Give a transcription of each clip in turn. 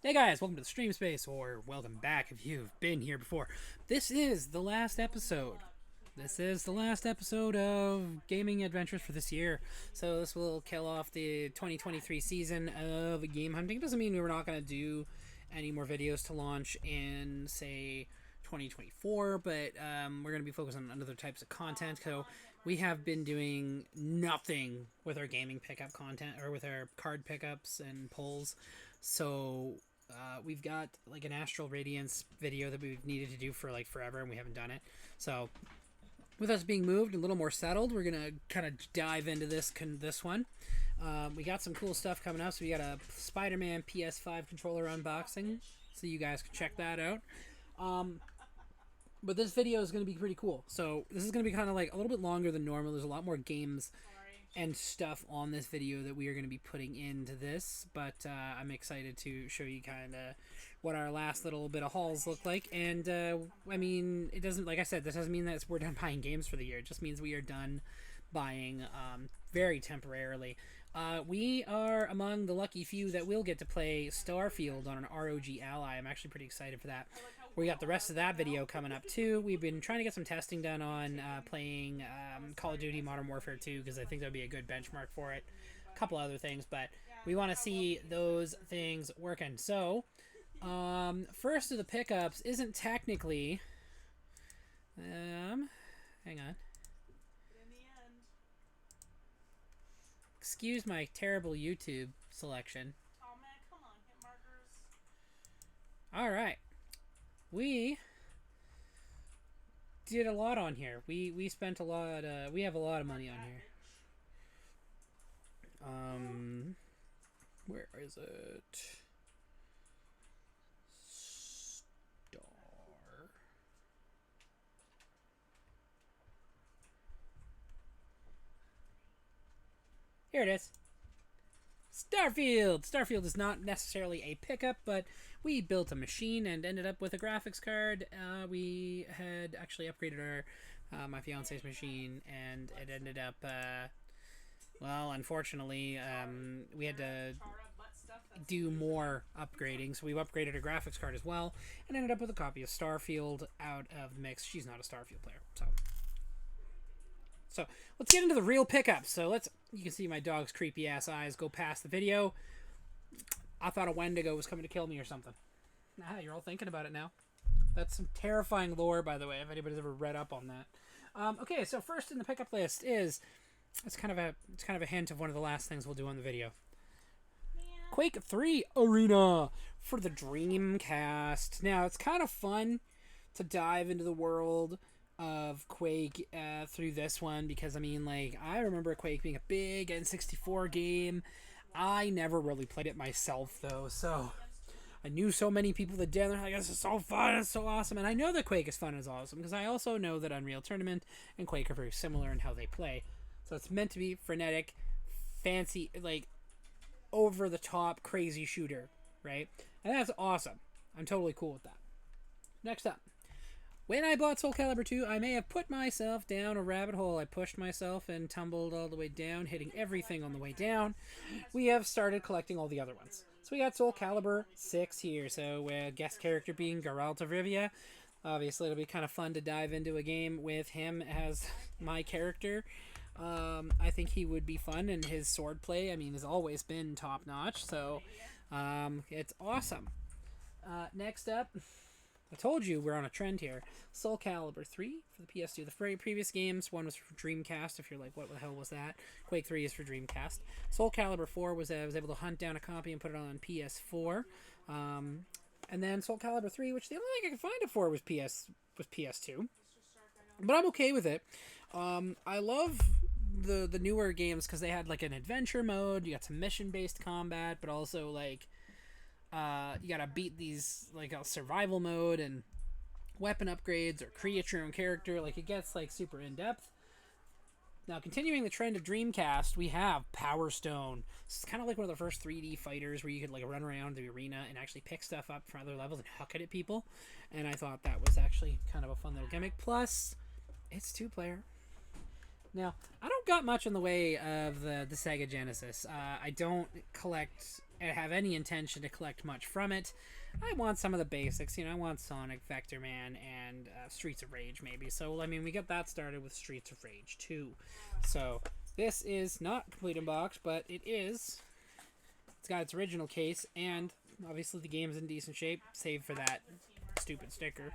Hey guys, welcome to the Stream Space, or welcome back if you've been here before. This is the last episode. This is the last episode of Gaming Adventures for this year. So this will kill off the 2023 season of Game Hunting. Doesn't mean we're not going to do any more videos to launch in, say, 2024, but we're going to be focusing on other types of content. So we have been doing nothing with our gaming pickup content or with our card pickups and pulls. So we've got like an Astral Radiance video that we've needed to do for like forever, and we haven't done it. So with us being moved and a little more settled, we're gonna kind of dive into this one. We got some cool stuff coming up. So we got a Spider-Man PS5 controller unboxing, so you guys can check that out. But this video is going to be pretty cool. So this is going to be kind of like a little bit longer than normal. There's a lot more games and stuff on this video that we are going to be putting into this. But I'm excited to show you kind of what our last little bit of hauls look like. And I mean, it doesn't, like I said, this doesn't mean that we're done buying games for the year. It just means we are done buying very temporarily. We are among the lucky few that will get to play Starfield on an ROG Ally. I'm actually pretty excited for that. We got the rest of that video coming up too. We've been trying to get some testing done on playing Call of Duty Modern Warfare 2 because I think that would be a good benchmark for it. A couple other things, but we want to see those things working. So, first of the pickups isn't technically... hang on. Excuse my terrible YouTube selection. Oh man, come on, hit markers. Alright. We did a lot on here. We spent a lot, we have a lot of money on here. Where is it? Star. Here it is. Starfield! Starfield is not necessarily a pickup, but we built a machine and ended up with a graphics card. We had actually upgraded our my fiance's machine, and it ended up, well, unfortunately, we had to do more upgrading, so we've upgraded our graphics card as well, and ended up with a copy of Starfield out of the mix. She's not a Starfield player, so let's get into the real pickups. So you can see my dog's creepy ass eyes go past the video. I thought a Wendigo was coming to kill me or something. You're all thinking about it now. That's some terrifying lore, by the way, if anybody's ever read up on that. Okay, so first in the pickup list is, it's kind of a hint of one of the last things we'll do on the video. Quake 3 Arena for the Dreamcast. Now, it's kind of fun to dive into the world of Quake through this one, because I mean, like, I remember Quake being a big N64 game. I never really played it myself though, so I knew so many people that did, and they're like, this is so fun, it's so awesome. And I know that Quake is fun and is awesome because I also know that Unreal Tournament and Quake are very similar in how they play. So it's meant to be frenetic, fancy, like over the top, crazy shooter, right? And that's awesome. I'm totally cool with that. Next up, when I bought Soul Calibur 2, I may have put myself down a rabbit hole. I pushed myself and tumbled all the way down, hitting everything on the way down. We have started collecting all the other ones. So we got Soul Calibur 6 here. So guest character being Geralt of Rivia. Obviously, it'll be kind of fun to dive into a game with him as my character. I think he would be fun, and his swordplay, I mean, has always been top-notch. So it's awesome. Next up, I told you we're on a trend here. Soul Calibur 3 for the PS2. The very previous games, one was for Dreamcast, if you're like, what the hell was that? Quake 3 is for Dreamcast. Soul Calibur 4 was I was able to hunt down a copy and put it on PS4. And then Soul Calibur 3, which the only thing I could find it for was PS2. But I'm okay with it. I love the newer games because they had like an adventure mode, you got some mission-based combat, but also like you gotta beat these, like, a survival mode and weapon upgrades or create your own character. Like, it gets like super in-depth. Now, continuing the trend of Dreamcast, we have Power Stone. It's kind of like one of the first 3D fighters where you could like run around the arena and actually pick stuff up from other levels and huck it at people. And I thought that was actually kind of a fun little gimmick. Plus, it's 2-player. Now, I don't got much in the way of the Sega Genesis. I don't collect have any intention to collect much from it. I want some of the basics. I want Sonic, Vector Man, and Streets of Rage maybe. So I mean, we got that started with Streets of Rage 2. So this is not complete unboxed, but it is. It's got its original case, and obviously the game's in decent shape, save for that stupid sticker.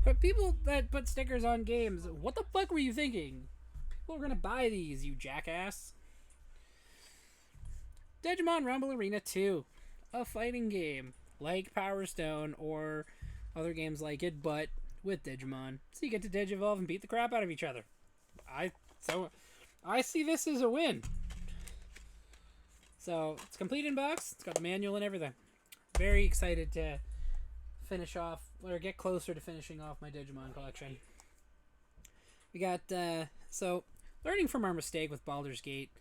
But people that put stickers on games, what the fuck were you thinking? People are gonna buy these, you jackass. Digimon Rumble Arena 2, a fighting game like Power Stone or other games like it, but with Digimon. So you get to Digivolve and beat the crap out of each other. I see this as a win. So it's complete in box. It's got the manual and everything. Very excited to finish off or get closer to finishing off my Digimon collection. We got so learning from our mistake with Baldur's Gate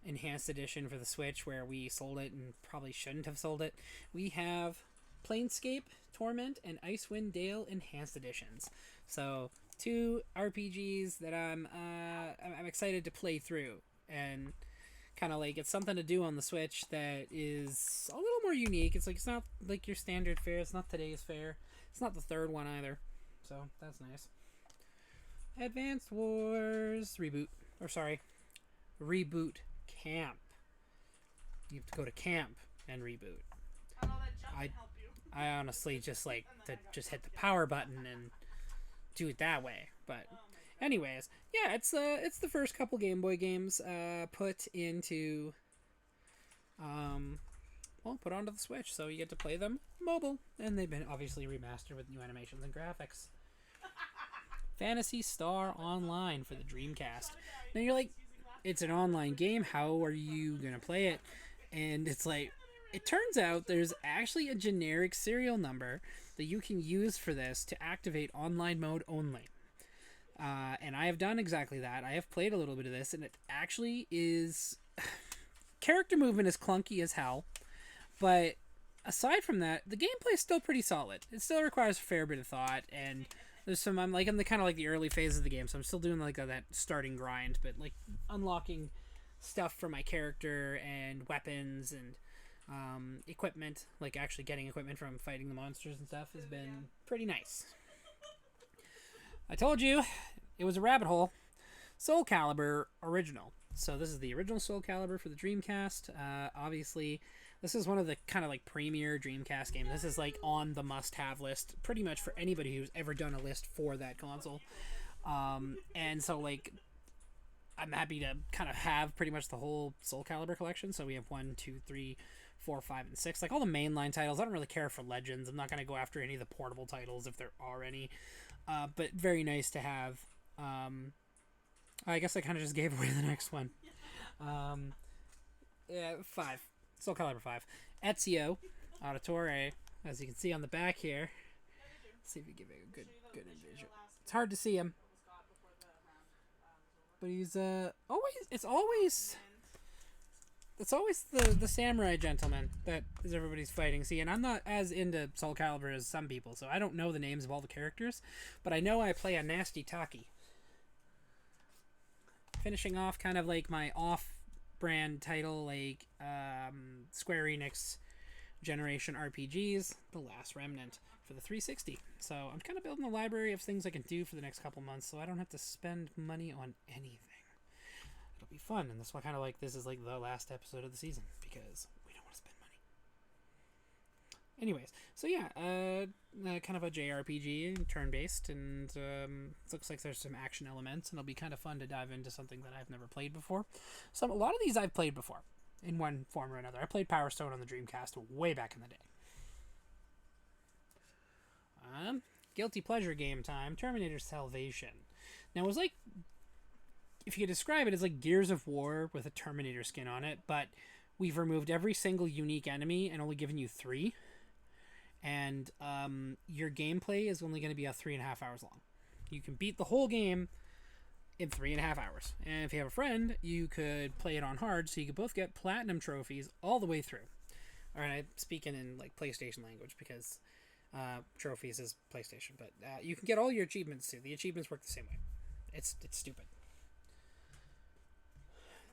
Enhanced Edition for the Switch, where we sold it and probably shouldn't have sold it. We have Planescape Torment and Icewind Dale Enhanced Editions. So 2 RPGs that I'm excited to play through, and kind of like it's something to do on the Switch that is a little more unique. It's not like your standard fare. It's not today's fare. It's not the third one either. So that's nice. Advanced Wars Reboot Camp. You have to go to camp and reboot. I know that jump can help you. I honestly just like to just hit the power button and do it that way. But anyways, yeah, it's the first couple Game Boy games put into put onto the Switch, so you get to play them mobile, and they've been obviously remastered with new animations and graphics. Phantasy Star Online for the Dreamcast. Now you're like, it's an online game, how are you gonna play it? And it's like, it turns out there's actually a generic serial number that you can use for this to activate online mode only. And I have done exactly that. I have played a little bit of this, and it actually is... Character movement is clunky as hell, but aside from that, the gameplay is still pretty solid. It still requires a fair bit of thought, and there's some... I'm the kind of like the early phases of the game, so I'm still doing like that starting grind, but like unlocking stuff for my character and weapons and equipment, like actually getting equipment from fighting the monsters and stuff, has been pretty nice. I told you it was a rabbit hole. Soul Calibur original. So this is the original Soul Calibur for the Dreamcast. Obviously, this is one of the kind of like premier Dreamcast games. This is like on the must-have list pretty much for anybody who's ever done a list for that console. And so like, I'm happy to kind of have pretty much the whole Soul Calibur collection. So we have 1, 2, 3, 4, 5, and 6. Like all the mainline titles. I don't really care for Legends. I'm not going to go after any of the portable titles if there are any. But very nice to have. I guess I kind of just gave away the next one. 5. Soul Calibur 5. Ezio Auditore, as you can see on the back here. Let's see if we give it a good visual. It's hard to see him, but he's it's always the samurai gentleman that is everybody's fighting. See, and I'm not as into Soul Calibur as some people, so I don't know the names of all the characters, but I know I play a Nasty Taki. Finishing off kind of like my off-brand title, like Square Enix Generation RPGs, The Last Remnant for the 360. So I'm kind of building a library of things I can do for the next couple months, so I don't have to spend money on anything. It'll be fun, and that's why kind of like this is like the last episode of the season, because we don't want to spend money. Anyways, so yeah, kind of a JRPG, turn-based, and it looks like there's some action elements, and it'll be kind of fun to dive into something that I've never played before. So a lot of these I've played before, in one form or another. I played Power Stone on the Dreamcast way back in the day. Guilty pleasure game time, Terminator Salvation. Now it was like, if you could describe it, it's like Gears of War with a Terminator skin on it, but we've removed every single unique enemy and only given you 3. And your gameplay is only going to be 3.5 hours long. You can beat the whole game in 3.5 hours. And if you have a friend, you could play it on hard, so you could both get platinum trophies all the way through. Alright, I'm speaking in like PlayStation language because trophies is PlayStation, but you can get all your achievements too. The achievements work the same way. It's stupid.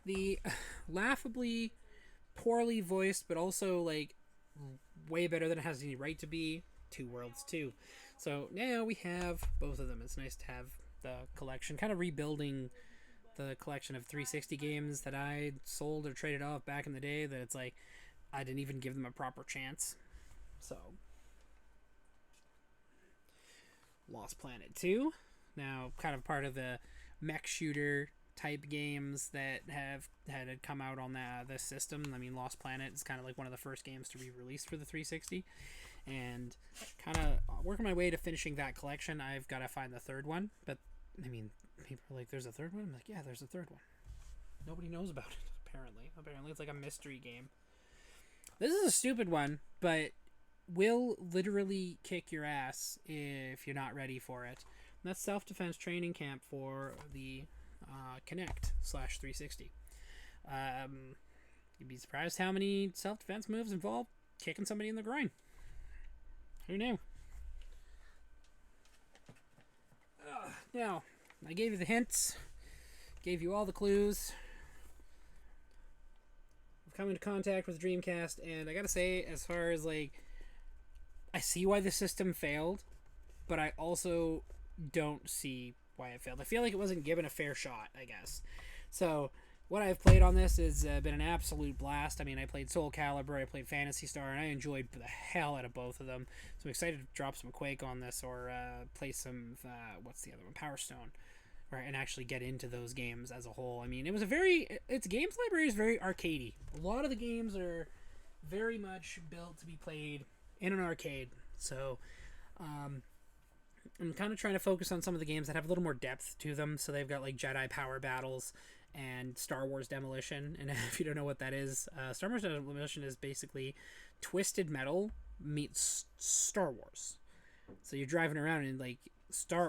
The laughably poorly voiced, but also like way better than it has any right to be. Two Worlds 2. So now we have both of them. It's nice to have the collection, kind of rebuilding the collection of 360 games that I sold or traded off back in the day, that it's like I didn't even give them a proper chance. So Lost Planet 2, now kind of part of the mech shooter type games that had come out on this system. I mean, Lost Planet is kind of like one of the first games to be released for the 360, and kind of working my way to finishing that collection. I've got to find the third one, but I mean, people are like, "There's a third one." I'm like, "Yeah, there's a third one." Nobody knows about it. Apparently, it's like a mystery game. This is a stupid one, but will literally kick your ass if you're not ready for it. And that's self-defense training camp for the Kinect/360. You'd be surprised how many self-defense moves involve kicking somebody in the groin. Who knew? Now, I gave you the hints, gave you all the clues. I've come into contact with Dreamcast, and I gotta say, as far as like, I see why the system failed, but I also don't see why it failed. I feel like it wasn't given a fair shot, I guess. So what I've played on this has been an absolute blast. I mean, I played Soul Calibur, I played Phantasy Star, and I enjoyed the hell out of both of them. So I'm excited to drop some Quake on this, or play some, what's the other one? Power Stone. Right, and actually get into those games as a whole. I mean, its games library is very arcadey. A lot of the games are very much built to be played in an arcade. So I'm kind of trying to focus on some of the games that have a little more depth to them. So they've got like Jedi Power Battles and Star Wars Demolition. And if you don't know what that is, Star Wars Demolition is basically Twisted Metal meets Star Wars. So you're driving around in like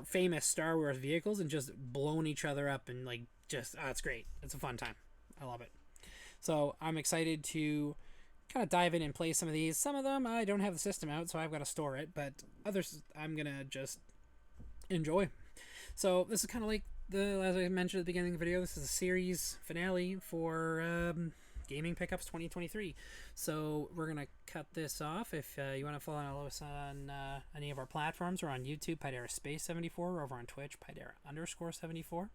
famous Star Wars vehicles and just blowing each other up, and like it's great. It's a fun time. I love it. So I'm excited to kind of dive in and play some of these. Some of them I don't have the system out, so I've got to store it, but others I'm gonna just enjoy. So this is kind of like as I mentioned at the beginning of the video, this is a series finale for Gaming Pickups 2023. So we're gonna cut this off. If you want to follow us on any of our platforms, we're on YouTube, Pydera Space 74. We're over on Twitch, Pydera_74.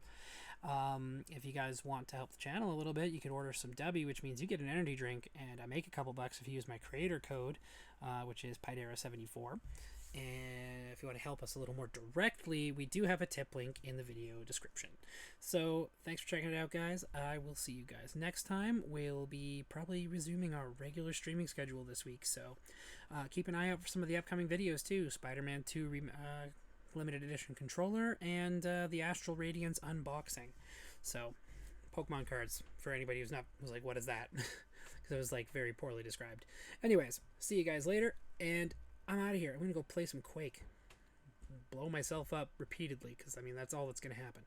If you guys want to help the channel a little bit, you could order some W, which means you get an energy drink, and I make a couple bucks if you use my creator code, which is Pydera74. And if you want to help us a little more directly, we do have a tip link in the video description. So thanks for checking it out, guys. I will see you guys next time. We'll be probably resuming our regular streaming schedule this week, so keep an eye out for some of the upcoming videos too. Spider-Man 2 limited edition controller, and the Astral Radiance unboxing. So Pokemon cards, for anybody who's like, what is that? Because it was like very poorly described. Anyways, see you guys later, and I'm out of here. I'm gonna go play some Quake, blow myself up repeatedly, because I mean that's all that's gonna happen.